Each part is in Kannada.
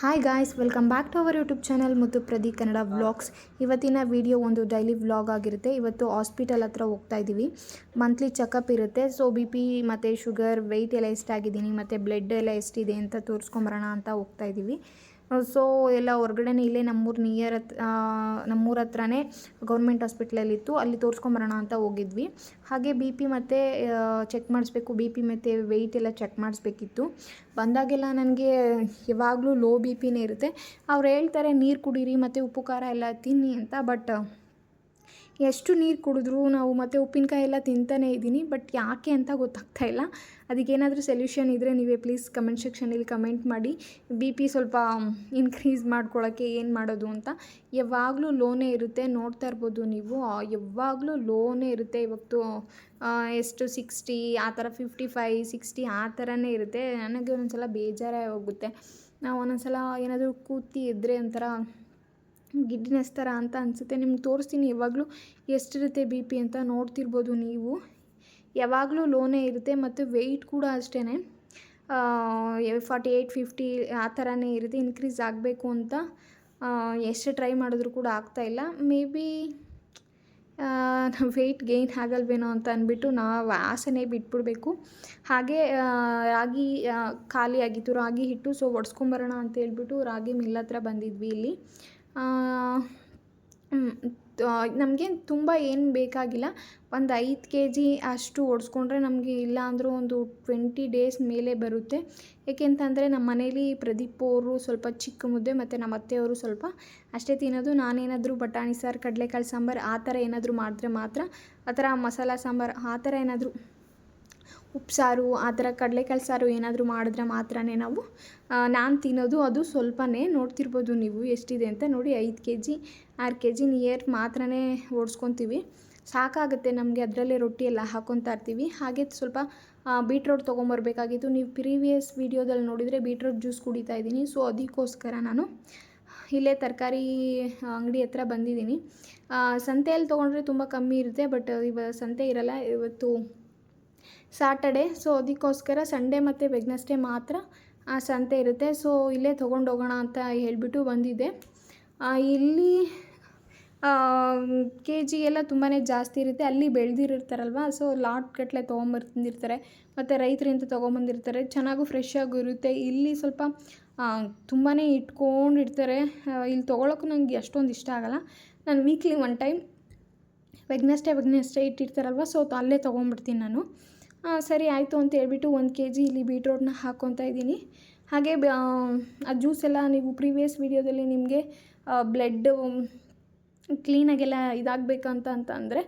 Hi guys, welcome back to our YouTube channel Muthu Pradeep Kannada vlogs. ಇವತ್ತಿನ ವಿಡಿಯೋ ಒಂದು ಡೈಲಿ ವ್ಲಾಗ್ ಆಗಿರುತ್ತೆ. ಇವತ್ತು ಹಾಸ್ಪಿಟಲ್ ಹತ್ರ ಹೋಗ್ತಾ ಇದ್ದೀವಿ. ಮಂತ್ಲಿ ಚೆಕಪ್ ಇರುತ್ತೆ. ಸೊ BP ಮತ್ತು ಶುಗರ್, ವೆಯ್ಟ್ ಎಲ್ಲ ಎಷ್ಟಾಗಿದ್ದೀನಿ ಮತ್ತು ಬ್ಲಡ್ ಎಲ್ಲ ಎಷ್ಟಿದೆ ಅಂತ ತೋರಿಸ್ಕೊಂಬರೋಣ ಅಂತ ಹೋಗ್ತಾ ಇದ್ದೀವಿ. ಸೊ ಎಲ್ಲ ಹೊರಗಡೆನೇ ಇಲ್ಲೇ ನಮ್ಮೂರ ಹತ್ರನೇ ಗೌರ್ಮೆಂಟ್ ಹಾಸ್ಪಿಟ್ಲಲ್ಲಿತ್ತು, ಅಲ್ಲಿ ತೋರಿಸ್ಕೊಂಬರೋಣ ಅಂತ ಹೋಗಿದ್ವಿ. ಹಾಗೆ BP ಮತ್ತು ಚೆಕ್ ಮಾಡಿಸ್ಬೇಕು, BP ಮತ್ತು ವೆಯ್ಟ್ ಎಲ್ಲ ಚೆಕ್ ಮಾಡಿಸ್ಬೇಕಿತ್ತು. ಬಂದಾಗೆಲ್ಲ ನನಗೆ ಯಾವಾಗಲೂ ಲೋ BPನೇ ಇರುತ್ತೆ. ಅವ್ರು ಹೇಳ್ತಾರೆ ನೀರು ಕುಡೀರಿ ಮತ್ತು ಉಪ್ಪು ಖಾರ ಎಲ್ಲ ತಿನ್ನಿ ಅಂತ. ಬಟ್ ಎಷ್ಟು ನೀರು ಕುಡಿದ್ರೂ ನಾವು ಮತ್ತು ಉಪ್ಪಿನಕಾಯಿ ಎಲ್ಲ ತಿಂತಾನೇ ಇದ್ದೀನಿ. ಬಟ್ ಯಾಕೆ ಅಂತ ಗೊತ್ತಾಗ್ತಾ ಇಲ್ಲ. ಅದಕ್ಕೇನಾದರೂ ಸೊಲ್ಯೂಷನ್ ಇದ್ದರೆ ನೀವೇ ಪ್ಲೀಸ್ ಕಮೆಂಟ್ ಸೆಕ್ಷನಲ್ಲಿ ಕಮೆಂಟ್ ಮಾಡಿ. BP ಸ್ವಲ್ಪ ಇನ್ಕ್ರೀಸ್ ಮಾಡ್ಕೊಳ್ಳೋಕ್ಕೆ ಏನು ಮಾಡೋದು ಅಂತ. ಯಾವಾಗಲೂ ಲೋನೇ ಇರುತ್ತೆ, ನೋಡ್ತಾ ಇರ್ಬೋದು ನೀವು. ಯಾವಾಗಲೂ ಲೋನೇ ಇರುತ್ತೆ. ಇವತ್ತು ಎಷ್ಟು 60 ಆ ಥರ, 55 60 ಆ ಥರನೇ ಇರುತ್ತೆ. ನನಗೆ ಒಂದೊಂದ್ಸಲ ಬೇಜಾರೇ ಹೋಗುತ್ತೆ. ನಾವು ಒಂದೊಂದ್ಸಲ ಏನಾದರೂ ಕೂತಿ ಇದ್ದರೆ ಒಂಥರ ಗಿಡ್ಡಿನೆಸ್ ಥರ ಅಂತ ಅನಿಸುತ್ತೆ. ನಿಮ್ಗೆ ತೋರಿಸ್ತೀನಿ ಯಾವಾಗಲೂ ಎಷ್ಟಿರುತ್ತೆ BP ಅಂತ, ನೋಡ್ತಿರ್ಬೋದು ನೀವು. ಯಾವಾಗಲೂ ಲೋನೇ ಇರುತ್ತೆ. ಮತ್ತು ವೆಯ್ಟ್ ಕೂಡ ಅಷ್ಟೇ 48 50 ಆ ಥರನೇ ಇರುತ್ತೆ. ಇನ್ಕ್ರೀಸ್ ಆಗಬೇಕು ಅಂತ ಎಷ್ಟು ಟ್ರೈ ಮಾಡಿದ್ರೂ ಕೂಡ ಆಗ್ತಾಯಿಲ್ಲ. ಮೇ ಬಿ ವೆಯ್ಟ್ ಗೇನ್ ಆಗಲ್ವೇನೋ ಅಂತ ಅಂದ್ಬಿಟ್ಟು ನಾವು ಆಸೆನೇ ಬಿಟ್ಬಿಡಬೇಕು. ಹಾಗೆ ರಾಗಿ ಖಾಲಿ ಆಗಿತ್ತು, ರಾಗಿ ಹಿಟ್ಟು. ಸೊ ಒಡ್ಸ್ಕೊಂಬರೋಣ ಅಂತ ಹೇಳ್ಬಿಟ್ಟು ರಾಗಿ ಮಿಲ್ ಹತ್ರ ಬಂದಿದ್ವಿ ಇಲ್ಲಿ. ನಮಗೆ ತುಂಬ ಏನು ಬೇಕಾಗಿಲ್ಲ, ಒಂದು 5 kg ಅಷ್ಟು ಓಡಿಸ್ಕೊಂಡ್ರೆ ನಮಗೆ, ಇಲ್ಲ ಅಂದರೂ ಒಂದು 20 days ಮೇಲೆ ಬರುತ್ತೆ. ಏಕೆಂತಂದರೆ ನಮ್ಮ ಮನೇಲಿ ಪ್ರದೀಪ್ ಅವರು ಸ್ವಲ್ಪ ಚಿಕ್ಕ ಮುದ್ದೆ ಮತ್ತು ನಮ್ಮ ಅತ್ತೆಯವರು ಸ್ವಲ್ಪ ಅಷ್ಟೇ ತಿನ್ನೋದು. ನಾನೇನಾದರೂ ಬಟಾಣಿ ಸಾರು, ಕಡಲೆಕಾಳು ಸಾಂಬಾರು ಆ ಥರ ಏನಾದರೂ ಮಾಡಿದ್ರೆ ಮಾತ್ರ, ಆ ಥರ ಮಸಾಲ ಸಾಂಬಾರು ಆ ಥರ ಏನಾದರೂ, ಉಪ್ಸಾರು ಆ ಥರ, ಕಡಲೆಕಾಳು ಸಾರು ಏನಾದರೂ ಮಾಡಿದ್ರೆ ಮಾತ್ರನೇ ನಾನು ತಿನ್ನೋದು. ಅದು ಸ್ವಲ್ಪನೇ, ನೋಡ್ತಿರ್ಬೋದು ನೀವು ಎಷ್ಟಿದೆ ಅಂತ ನೋಡಿ. 5 kg 6 kg ನಿಯರ್ ಮಾತ್ರನೇ ಓಡಿಸ್ಕೊತೀವಿ, ಸಾಕಾಗುತ್ತೆ ನಮಗೆ. ಅದರಲ್ಲೇ ರೊಟ್ಟಿ ಎಲ್ಲ ಹಾಕ್ಕೊತಾ ಇರ್ತೀವಿ. ಹಾಗೆ ಸ್ವಲ್ಪ ಬೀಟ್ರೋಟ್ ತೊಗೊಂಬರ್ಬೇಕಾಗಿತ್ತು. ನೀವು ಪ್ರೀವಿಯಸ್ ವೀಡಿಯೋದಲ್ಲಿ ನೋಡಿದರೆ ಬೀಟ್ರೋಟ್ ಜ್ಯೂಸ್ ಕುಡಿತಾ ಇದ್ದೀನಿ. ಸೊ ಅದಕ್ಕೋಸ್ಕರ ನಾನು ಇಲ್ಲೇ ತರಕಾರಿ ಅಂಗಡಿ ಹತ್ರ ಬಂದಿದ್ದೀನಿ. ಸಂತೆಯಲ್ಲಿ ತೊಗೊಂಡ್ರೆ ತುಂಬ ಕಮ್ಮಿ ಇರುತ್ತೆ, ಬಟ್ ಸಂತೆ ಇರಲ್ಲ ಇವತ್ತು ಸಾಟರ್ಡೆ. ಸೊ ಅದಕ್ಕೋಸ್ಕರ ಸಂಡೇ ಮತ್ತು ವೆಡ್ನೆಸ್ಡೇ ಮಾತ್ರ ಸಂತೆ ಇರುತ್ತೆ. ಸೊ ಇಲ್ಲೇ ತೊಗೊಂಡೋಗೋಣ ಅಂತ ಹೇಳಿಬಿಟ್ಟು ಬಂದಿದ್ದೆ. ಇಲ್ಲಿ KG ಎಲ್ಲ ತುಂಬಾ ಜಾಸ್ತಿ ಇರುತ್ತೆ. ಅಲ್ಲಿ ಬೆಳೆದಿರ್ತಾರಲ್ವ, ಸೊ ಲಾಟ್ ಗಟ್ಟಲೆ ತೊಗೊಂಬಂದಿರ್ತಾರೆ ಮತ್ತು ರೈತರಿಂದ ತೊಗೊಂಬಂದಿರ್ತಾರೆ. ಚೆನ್ನಾಗೂ ಫ್ರೆಶ್ ಆಗೂ ಇರುತ್ತೆ. ಇಲ್ಲಿ ಸ್ವಲ್ಪ ತುಂಬಾ ಇಟ್ಕೊಂಡಿರ್ತಾರೆ. ಇಲ್ಲಿ ತೊಗೊಳಕ್ಕೂ ನನಗೆ ಅಷ್ಟೊಂದು ಇಷ್ಟ ಆಗೋಲ್ಲ. ನಾನು ವೀಕ್ಲಿ 1 time ವೆಡ್ನೆಸ್ಡೇ ಇಟ್ಟಿರ್ತಾರಲ್ವ, ಸೊ ಅಲ್ಲೇ ತೊಗೊಂಬಿಡ್ತೀನಿ ನಾನು. ಸರಿ ಆಯಿತು ಅಂತ ಹೇಳ್ಬಿಟ್ಟು 1 kg ಇಲ್ಲಿ ಬೀಟ್ರೋಟ್ನ ಹಾಕ್ಕೊತಾ ಇದ್ದೀನಿ. ಹಾಗೆ ಆ ಜ್ಯೂಸೆಲ್ಲ ನೀವು ಪ್ರೀವಿಯಸ್ ವೀಡಿಯೋದಲ್ಲಿ ನಿಮಗೆ ಬ್ಲಡ್ ಕ್ಲೀನಾಗೆಲ್ಲ ಇದಾಗಬೇಕಂತ ಅಂದರೆ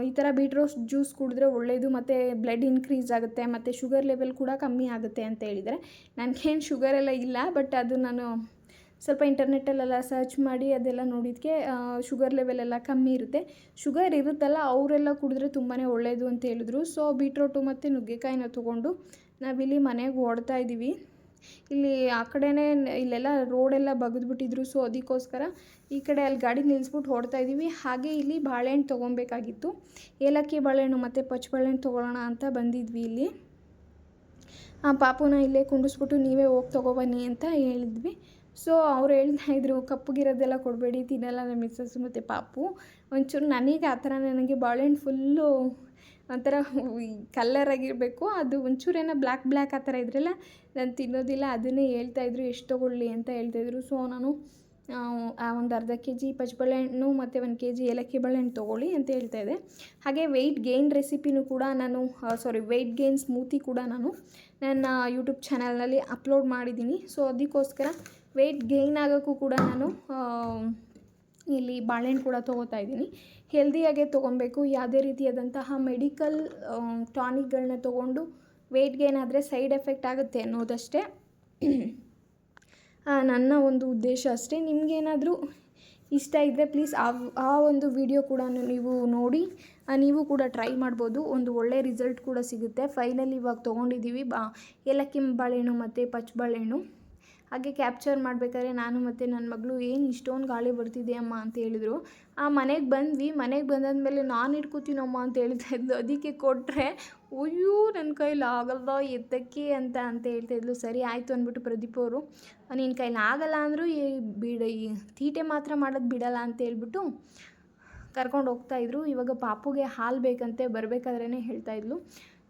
ಈ ಥರ ಬೀಟ್ರೋಟ್ ಜ್ಯೂಸ್ ಕುಡಿದ್ರೆ ಒಳ್ಳೆಯದು, ಮತ್ತು ಬ್ಲಡ್ ಇನ್ಕ್ರೀಸ್ ಆಗುತ್ತೆ ಮತ್ತು ಶುಗರ್ ಲೆವೆಲ್ ಕೂಡ ಕಮ್ಮಿ ಆಗುತ್ತೆ ಅಂತ ಹೇಳಿದರೆ. ನನಗೇನು ಶುಗರೆಲ್ಲ ಇಲ್ಲ, ಬಟ್ ಅದು ನಾನು ಸ್ವಲ್ಪ ಇಂಟರ್ನೆಟ್ಟಲ್ಲೆಲ್ಲ ಸರ್ಚ್ ಮಾಡಿ ಅದೆಲ್ಲ ನೋಡಿದ್ದಕ್ಕೆ ಶುಗರ್ ಲೆವೆಲೆಲ್ಲ ಕಮ್ಮಿ ಇರುತ್ತೆ. ಶುಗರ್ ಇರುತ್ತಲ್ಲ, ಅವರೆಲ್ಲ ಕುಡಿದ್ರೆ ತುಂಬಾ ಒಳ್ಳೆಯದು ಅಂತ ಹೇಳಿದ್ರು. ಸೊ ಬೀಟ್ರೋಟು ಮತ್ತು ನುಗ್ಗೆಕಾಯಿನ ತೊಗೊಂಡು ನಾವಿಲ್ಲಿ ಮನೆಗೆ ಓಡ್ತಾ ಇದ್ದೀವಿ. ಇಲ್ಲಿ ಆ ಕಡೆನೇ ಇಲ್ಲೆಲ್ಲ ರೋಡೆಲ್ಲ ಬಗೆದ್ಬಿಟ್ಟಿದ್ರು. ಸೊ ಅದಕ್ಕೋಸ್ಕರ ಈ ಕಡೆ ಅಲ್ಲಿ ಗಾಡಿ ನಿಲ್ಲಿಸ್ಬಿಟ್ಟು ಓಡ್ತಾ ಇದ್ದೀವಿ. ಹಾಗೆ ಇಲ್ಲಿ ಬಾಳೆಹಣ್ಣು ತೊಗೊಬೇಕಾಗಿತ್ತು. ಏಲಕ್ಕಿ ಬಾಳೆಹಣ್ಣು ಮತ್ತು ಪಚ್ಚ ಬಾಳೆಹಣ್ಣು ತೊಗೊಳ್ಳೋಣ ಅಂತ ಬಂದಿದ್ವಿ ಇಲ್ಲಿ. ಪಾಪುನ ಇಲ್ಲೇ ಕುಂಡಿಸ್ಬಿಟ್ಟು ನೀವೇ ಹೋಗಿ ತೊಗೊಬನ್ನಿ ಅಂತ ಹೇಳಿದ್ವಿ. ಸೊ ಅವ್ರು ಹೇಳ್ತಾಯಿದ್ರು, ಕಪ್ಪಗಿರೋದೆಲ್ಲ ಕೊಡಬೇಡಿ, ತಿನ್ನಲ್ಲ ನಮ್ಮ ಮಿಸ್ಸಸ್ಸು ಮತ್ತು ಪಾಪು. ಒಂಚೂರು ನನಗೆ ಆ ಥರ, ನನಗೆ ಬಾಳೆಹಣ್ಣು ಫುಲ್ಲು ಒಂಥರ ಕಲ್ಲರಾಗಿರಬೇಕು. ಅದು ಒಂಚೂರೇನೋ ಬ್ಲ್ಯಾಕ್ ಆ ಥರ ಇದ್ರಲ್ಲ, ನಾನು ತಿನ್ನೋದಿಲ್ಲ. ಅದನ್ನೇ ಹೇಳ್ತಾಯಿದ್ರು ಎಷ್ಟು ತೊಗೊಳ್ಳಿ ಅಂತ ಹೇಳ್ತಾಯಿದ್ರು. ಸೊ ನಾನು ಒಂದು ಅರ್ಧ kg ಪಚ್ಚ ಬಾಳೆಹಣ್ಣು ಮತ್ತು 1 kg ಏಲಕ್ಕಿ ಬಾಳೆಹಣ್ಣು ತೊಗೊಳ್ಳಿ ಅಂತ ಹೇಳ್ತಾಯಿದ್ದೆ. ಹಾಗೆ ವೆಯ್ಟ್ ಗೇನ್ ರೆಸಿಪಿನೂ ಕೂಡ ವೆಯ್ಟ್ ಗೇನ್ ಸ್ಮೂತಿ ಕೂಡ ನಾನು ನನ್ನ ಯೂಟ್ಯೂಬ್ ಚಾನಲ್ನಲ್ಲಿ ಅಪ್ಲೋಡ್ ಮಾಡಿದ್ದೀನಿ. ಸೊ ಅದಕ್ಕೋಸ್ಕರ ವೆಯ್ಟ್ ಗೇನ್ ಆಗೋಕ್ಕೂ ಕೂಡ ನಾನು ಇಲ್ಲಿ ಬಾಳೆಹಣ್ಣು ಕೂಡ ತೊಗೋತಾ ಇದ್ದೀನಿ. ಹೆಲ್ದಿಯಾಗೇ ತೊಗೊಬೇಕು. ಯಾವುದೇ ರೀತಿಯಾದಂತಹ ಮೆಡಿಕಲ್ ಟಾನಿಕ್ಗಳನ್ನ ತೊಗೊಂಡು ವೆಯ್ಟ್ ಗೇನ್ ಆದರೆ ಸೈಡ್ ಎಫೆಕ್ಟ್ ಆಗುತ್ತೆ ಅನ್ನೋದಷ್ಟೇ ನನ್ನ ಒಂದು ಉದ್ದೇಶ ಅಷ್ಟೇ. ನಿಮಗೇನಾದರೂ ಇಷ್ಟ ಇದ್ದರೆ ಪ್ಲೀಸ್ ಆ ಒಂದು ವಿಡಿಯೋ ಕೂಡ ನೀವು ನೋಡಿ ನೀವು ಕೂಡ ಟ್ರೈ ಮಾಡ್ಬೋದು. ಒಂದು ಒಳ್ಳೆ ರಿಸಲ್ಟ್ ಕೂಡ ಸಿಗುತ್ತೆ. ಫೈನಲಿ ಇವಾಗ ತೊಗೊಂಡಿದ್ದೀವಿ ಏಲಕ್ಕಿ ಬಾಳೆಹಣ್ಣು ಮತ್ತು ಪಚ್ಚ ಬಾಳೆಹಣ್ಣು. ಹಾಗೆ ಕ್ಯಾಪ್ಚರ್ ಮಾಡಬೇಕಾದ್ರೆ ನಾನು ಮತ್ತು ನನ್ನ ಮಗಳು, ಏನು ಇಷ್ಟೊಂದು ಗಾಳಿ ಬರ್ತಿದೆ ಅಮ್ಮ ಅಂತ ಹೇಳಿದರು. ಮನೆಗೆ ಬಂದ್ವಿ. ಮನೆಗೆ ಬಂದಾದಮೇಲೆ ನಾನು ಹಿಡ್ಕೊತೀನಮ್ಮ ಅಂತ ಹೇಳ್ತಾಯಿದ್ಲು. ಅದಕ್ಕೆ ಕೊಟ್ಟರೆ ಅಯ್ಯೋ ನನ್ನ ಕೈಲಿ ಆಗಲ್ಲ ಎತ್ತಕ್ಕೆ ಅಂತ ಹೇಳ್ತಾಯಿದ್ಲು. ಸರಿ ಆಯಿತು ಅಂದ್ಬಿಟ್ಟು ಪ್ರದೀಪ್ ಅವರು ನಿನ್ನ ಕೈಲಿ ಆಗಲ್ಲ ಅಂದರೂ ಬಿಡ, ಈ ತೀಟೆ ಮಾತ್ರ ಮಾಡೋದು ಬಿಡಲ್ಲ ಅಂತ ಹೇಳ್ಬಿಟ್ಟು ಕರ್ಕೊಂಡು ಹೋಗ್ತಾಯಿದ್ರು. ಇವಾಗ ಪಾಪುಗೆ ಹಾಲು ಬೇಕಂತೆ, ಬರಬೇಕಾದ್ರೇ ಹೇಳ್ತಾಯಿದ್ಲು.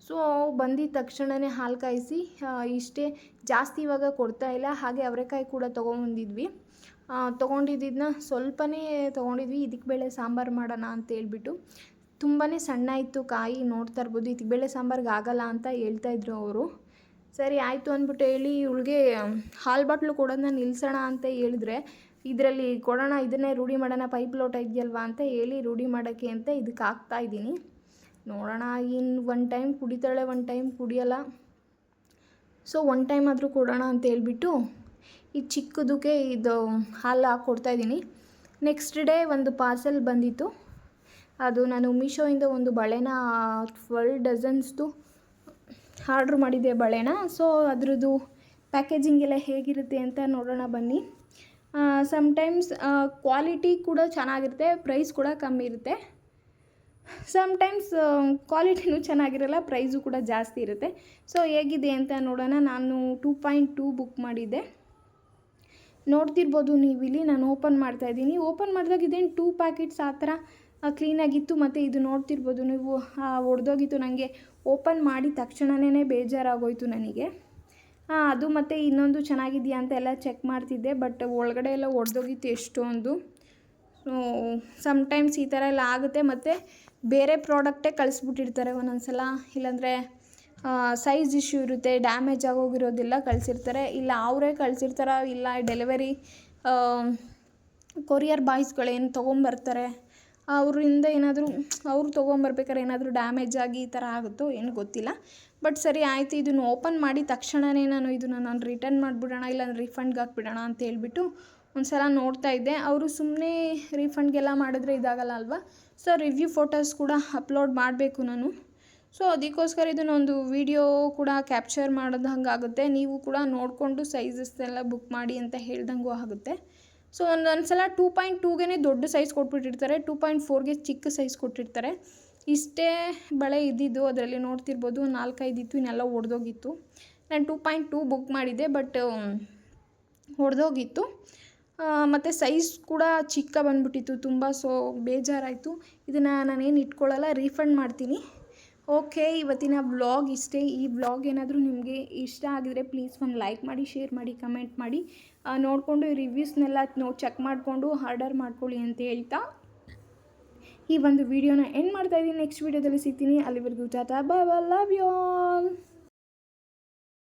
ಸೊ ಬಂದಿದ್ದ ತಕ್ಷಣವೇ ಹಾಲು ಕಾಯಿಸಿ ಇಷ್ಟೇ, ಜಾಸ್ತಿ ಇವಾಗ ಕೊಡ್ತಾಯಿಲ್ಲ. ಹಾಗೆ ಅವರೆಕಾಯಿ ಕೂಡ ತೊಗೊಂಬಂದಿದ್ವಿ. ತೊಗೊಂಡಿದ್ದನ್ನ ಸ್ವಲ್ಪನೇ ತೊಗೊಂಡಿದ್ವಿ, ಇದಕ್ಕೆ ಬೇಳೆ ಸಾಂಬಾರು ಮಾಡೋಣ ಅಂತ ಹೇಳ್ಬಿಟ್ಟು. ತುಂಬಾ ಸಣ್ಣ ಇತ್ತು ಕಾಯಿ, ನೋಡ್ತಾ ಇರ್ಬೋದು. ಇದಕ್ಕೆ ಬೇಳೆ ಸಾಂಬಾರ್ಗೆ ಆಗಲ್ಲ ಅಂತ ಹೇಳ್ತಾಯಿದ್ರು ಅವರು. ಸರಿ ಆಯಿತು ಅಂದ್ಬಿಟ್ಟು ಹೇಳಿ ಇವಳಿಗೆ ಹಾಲು ಬಾಟ್ಲು ಕೊಡೋದನ್ನ ನಿಲ್ಲಿಸೋಣ ಅಂತ ಹೇಳಿದ್ರೆ, ಇದರಲ್ಲಿ ಕೊಡೋಣ, ಇದನ್ನೇ ರೂಢಿ ಮಾಡೋಣ, ಪೈಪ್ ಲೋಟ ಇದೆಯಲ್ವಾ ಅಂತ ಹೇಳಿ ರೂಢಿ ಮಾಡೋಕ್ಕೆ ಅಂತ ಇದಕ್ಕೆ ಹಾಕ್ತಾಯಿದ್ದೀನಿ. ನೋಡೋಣ, ಇನ್ನು ಒನ್ ಟೈಮ್ ಕುಡಿತಾಳೆ, ಒನ್ ಟೈಮ್ ಕುಡಿಯೋಲ್ಲ. ಸೊ ಒನ್ ಟೈಮ್ ಆದರೂ ಕೊಡೋಣ ಅಂತ ಹೇಳ್ಬಿಟ್ಟು ಈ ಚಿಕ್ಕದಕ್ಕೆ ಇದು ಹಾಲು ಹಾಕ್ಕೊಡ್ತಾಯಿದ್ದೀನಿ. ನೆಕ್ಸ್ಟ್ ಡೇ ಒಂದು ಪಾರ್ಸೆಲ್ ಬಂದಿತ್ತು. ಅದು ನಾನು ಮೀಶೋಯಿಂದ ಒಂದು ಬಳೆನ 12 ಡಜನ್ಸ್ದು ಆರ್ಡ್ರ್ ಮಾಡಿದ್ದೆ ಬಳೆನ. ಸೊ ಅದ್ರದ್ದು ಪ್ಯಾಕೇಜಿಂಗ್ ಎಲ್ಲ ಹೇಗಿರುತ್ತೆ ಅಂತ ನೋಡೋಣ ಬನ್ನಿ. ಸಮ್ಟೈಮ್ಸ್ ಕ್ವಾಲಿಟಿ ಕೂಡ ಚೆನ್ನಾಗಿರುತ್ತೆ, ಪ್ರೈಸ್ ಕೂಡ ಕಮ್ಮಿ ಇರುತ್ತೆ. ಸಮ್ಟೈಮ್ಸ್ ಕ್ವಾಲಿಟಿನೂ ಚೆನ್ನಾಗಿರಲ್ಲ, ಪ್ರೈಸು ಕೂಡ ಜಾಸ್ತಿ ಇರುತ್ತೆ. ಸೊ ಹೇಗಿದೆ ಅಂತ ನೋಡೋಣ. ನಾನು 2.2 ಬುಕ್ ಮಾಡಿದ್ದೆ. ನೋಡ್ತಿರ್ಬೋದು ನೀವು ಇಲ್ಲಿ, ನಾನು ಓಪನ್ ಮಾಡ್ತಾಯಿದ್ದೀನಿ. ಓಪನ್ ಮಾಡಿದಾಗ ಇದೇನು 2 ಪ್ಯಾಕೆಟ್ಸ್ ಆ ಥರ ಕ್ಲೀನಾಗಿತ್ತು. ಮತ್ತು ಇದು ನೋಡ್ತಿರ್ಬೋದು ನೀವು, ಒಡೆದೋಗಿತ್ತು. ನನಗೆ ಓಪನ್ ಮಾಡಿದ ತಕ್ಷಣವೇ ಬೇಜಾರಾಗೋಯಿತು ನನಗೆ. ಅದು ಮತ್ತು ಇನ್ನೊಂದು ಚೆನ್ನಾಗಿದೆಯಾ ಅಂತ ಎಲ್ಲ ಚೆಕ್ ಮಾಡ್ತಿದ್ದೆ, ಬಟ್ ಒಳಗಡೆ ಎಲ್ಲ ಒಡೆದೋಗಿತ್ತು ಎಷ್ಟೊಂದು. ಸೊ ಸಮ್ಟೈಮ್ಸ್ ಈ ಥರ ಎಲ್ಲ ಆಗುತ್ತೆ. ಮತ್ತು ಬೇರೆ ಪ್ರಾಡಕ್ಟೇ ಕಳಿಸ್ಬಿಟ್ಟಿರ್ತಾರೆ ಒಂದೊಂದು ಸಲ, ಇಲ್ಲಾಂದರೆ ಸೈಜ್ ಇಶ್ಯೂ ಇರುತ್ತೆ, ಡ್ಯಾಮೇಜ್ ಆಗೋಗಿರೋದೆಲ್ಲ ಕಳಿಸಿರ್ತಾರೆ. ಇಲ್ಲ ಅವರೇ ಕಳಿಸಿರ್ತಾರೆ, ಇಲ್ಲ ಡೆಲಿವರಿ ಕೊರಿಯರ್ ಬಾಯ್ಸ್ಗಳೇನು ತೊಗೊಂಬರ್ತಾರೆ, ಅವರಿಂದ ಏನಾದರೂ ಅವರು ತೊಗೊಂಬರ್ಬೇಕಾದ್ರೆ ಏನಾದರೂ ಡ್ಯಾಮೇಜ್ ಆಗಿ ಈ ಥರ ಆಗುತ್ತೋ ಏನು ಗೊತ್ತಿಲ್ಲ. ಬಟ್ ಸರಿ ಆಯಿತು, ಇದನ್ನು ಓಪನ್ ಮಾಡಿದ ತಕ್ಷಣವೇ ನಾನು ರಿಟರ್ನ್ ಮಾಡಿಬಿಡೋಣ, ಇಲ್ಲ ರೀಫಂಡ್ಗೆ ಹಾಕ್ಬಿಡೋಣ ಅಂತ ಹೇಳ್ಬಿಟ್ಟು ಒಂದು ಸಲ ನೋಡ್ತಾ ಇದ್ದೆ. ಅವರು ಸುಮ್ಮನೆ ರೀಫಂಡ್ಗೆಲ್ಲ ಮಾಡಿದ್ರೆ ಇದಾಗಲ್ಲ ಅಲ್ವಾ. ಸೊ ರಿವ್ಯೂ ಫೋಟೋಸ್ ಕೂಡ ಅಪ್ಲೋಡ್ ಮಾಡಬೇಕು ನಾನು. ಸೊ ಅದಕ್ಕೋಸ್ಕರ ಇದನ್ನೊಂದು ವಿಡಿಯೋ ಕೂಡ ಕ್ಯಾಪ್ಚರ್ ಮಾಡೋದಂಗೆ ಆಗುತ್ತೆ. ನೀವು ಕೂಡ ನೋಡಿಕೊಂಡು ಸೈಜಸ್ನೆಲ್ಲ ಬುಕ್ ಮಾಡಿ ಅಂತ ಹೇಳ್ದಂಗೂ ಆಗುತ್ತೆ. ಸೊ ಒಂದೊಂದು ಸಲ 2.2ಗೆ ದೊಡ್ಡ ಸೈಜ್ ಕೊಟ್ಬಿಟ್ಟಿರ್ತಾರೆ, 2.4ಗೆ ಚಿಕ್ಕ ಸೈಜ್ ಕೊಟ್ಟಿರ್ತಾರೆ. ಇಷ್ಟೇ ಬಳೆ ಇದ್ದಿದ್ದು, ಅದರಲ್ಲಿ ನೋಡ್ತಿರ್ಬೋದು 4-5 ಇತ್ತು, ಇನ್ನೆಲ್ಲ ಒಡೆದೋಗಿತ್ತು. ನಾನು 2.2 ಬುಕ್ ಮಾಡಿದ್ದೆ, ಬಟ್ ಒಡೆದೋಗಿತ್ತು. ಮತ್ತು ಸೈಜ್ ಕೂಡ ಚಿಕ್ಕ ಬಂದುಬಿಟ್ಟಿತ್ತು ತುಂಬ. ಸೊ ಬೇಜಾರಾಯಿತು. ಇದನ್ನು ನಾನೇನು ಇಟ್ಕೊಳ್ಳಲ್ಲ, ರೀಫಂಡ್ ಮಾಡ್ತೀನಿ. ಓಕೆ, ಇವತ್ತಿನ ವ್ಲಾಗ್ ಇಷ್ಟೇ. ಈ ವ್ಲಾಗ್ ಏನಾದರೂ ನಿಮಗೆ ಇಷ್ಟ ಆಗಿದರೆ ಪ್ಲೀಸ್ ಒಂದು ಲೈಕ್ ಮಾಡಿ, ಶೇರ್ ಮಾಡಿ, ಕಮೆಂಟ್ ಮಾಡಿ. ನೋಡಿಕೊಂಡು ಈ ರಿವ್ಯೂಸ್ನೆಲ್ಲ ಚೆಕ್ ಮಾಡಿಕೊಂಡು ಆರ್ಡರ್ ಮಾಡ್ಕೊಳ್ಳಿ ಅಂತ ಹೇಳ್ತಾ ಈ ಒಂದು ವಿಡಿಯೋನ ಎಂಡ್ ಮಾಡ್ತಾಯಿದ್ದೀನಿ. ನೆಕ್ಸ್ಟ್ ವಿಡಿಯೋದಲ್ಲಿ ಸಿಗ್ತೀನಿ. ಅಲ್ಲಿವರೆಗೂ ಟಾಟಾ, ಬಾಯ್ ಬಾಯ್, ಲವ್ ಯು ಆಲ್.